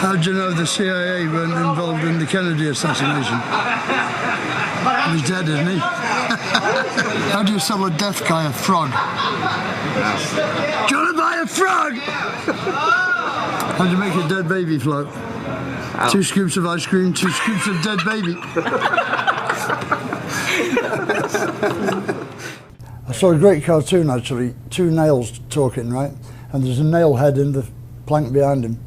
How do you know the CIA weren't involved in the Kennedy assassination? He's dead, isn't he? How do you sell a deaf guy a frog? Do you want to buy a frog? How do you make a dead baby float? 2 scoops of ice cream, 2 scoops of dead baby. I saw a great cartoon actually, 2 nails talking, right? And there's a nail head in the plank behind him.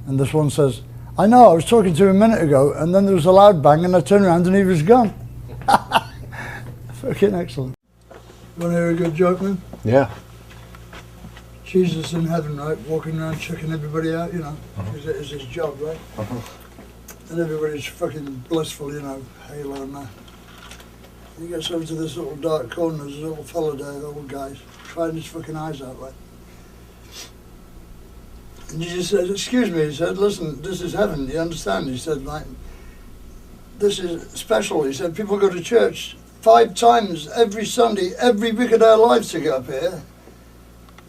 And this one says, I know, I was talking to him a minute ago, and then there was a loud bang, and I turned around and he was gone. Fucking excellent. Want to hear a good joke, man? Yeah. Jesus in heaven, right? Walking around checking everybody out, you know. It's his job, right? And everybody's fucking blissful, you know, halo and that. He gets over to this little dark corner, there's a little fella there, the old guy, crying his fucking eyes out, right? And he just said, excuse me, he said, listen, this is heaven, you understand? He said, like, this is special. He said, people go to church 5 times every Sunday, every week of their lives to get up here.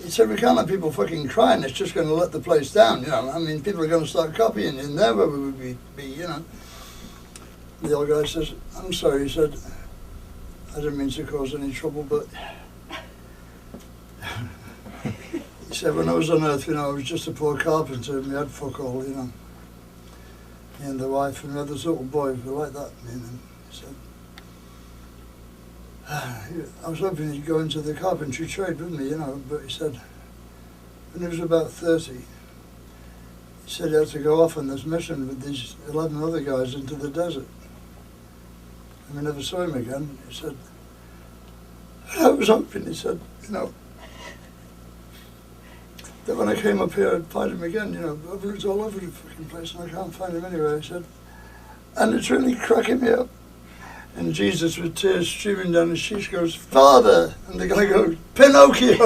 He said, we can't have people fucking crying, it's just going to let the place down, you know. I mean, people are going to start copying, and there where we would be, you know. The old guy says, I'm sorry, he said, I didn't mean to cause any trouble, but he said, when I was on earth, you know, I was just a poor carpenter and we had fuck all, you know. Me and the wife, and we had this little boy who like that, me and him. He said, I was hoping he'd go into the carpentry trade with me, you know, but he said, when he was about 30, he said he had to go off on this mission with these 11 other guys into the desert. And we never saw him again. He said, I was hoping, he said, you know, that when I came up here I'd find him again, you know. I've looked all over the fucking place and I can't find him anywhere, he said. And it's really cracking me up. And Jesus, with tears streaming down his cheeks, goes, Father! And the guy goes, Pinocchio!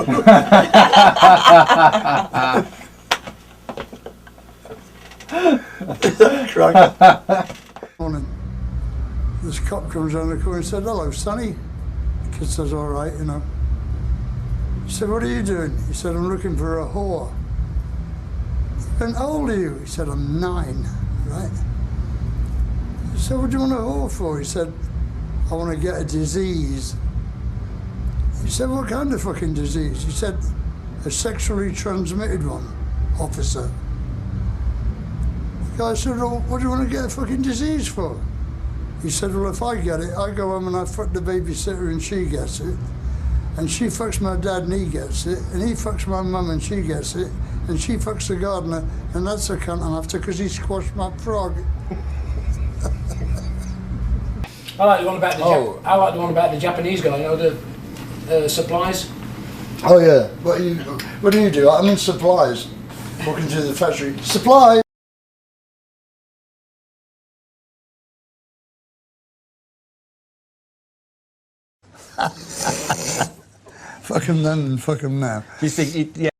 Cracker. Morning. This cop comes around the corner and said, hello, Sonny. The kid says, all right, you know. He said, what are you doing? He said, I'm looking for a whore. He went, how old are you? He said, I'm 9, right? He said, what do you want a whore for? He said, I want to get a disease. He said, what kind of fucking disease? He said, a sexually transmitted one, officer. The guy said, well, what do you want to get a fucking disease for? He said, well, if I get it, I go home and I fuck the babysitter and she gets it. And she fucks my dad and he gets it. And he fucks my mum and she gets it. And she fucks the gardener and that's a cunt I'm after because he squashed my frog. I like the one about the I like the one about the Japanese guy, you know, the supplies. Oh yeah, what do you do? I'm in supplies, walking to the factory. Supplies! Fuck him then and fuck him now. You think, yeah.